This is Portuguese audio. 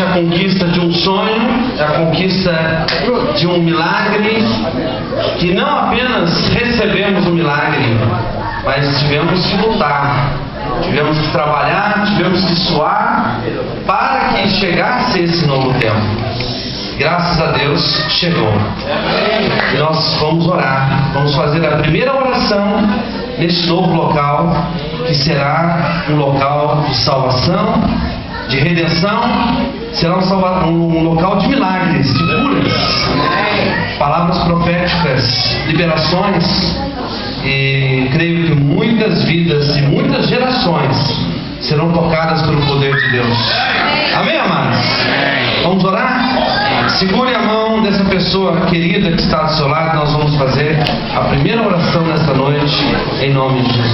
a conquista de um sonho, é a conquista de um milagre, que não apenas recebemos o milagre, mas tivemos que lutar, tivemos que trabalhar, tivemos que suar para que chegasse esse novo tempo. Graças a Deus chegou. E nós vamos orar, vamos fazer a primeira oração neste novo local, que será um local de salvação, de redenção, será um local de milagres, de curas, palavras proféticas, liberações, e creio que muitas vidas e muitas gerações serão tocadas pelo poder de Deus. Amém, amados? Vamos orar? Segure a mão dessa pessoa querida que está do seu lado. Nós vamos fazer a primeira oração nesta noite, em nome de Jesus.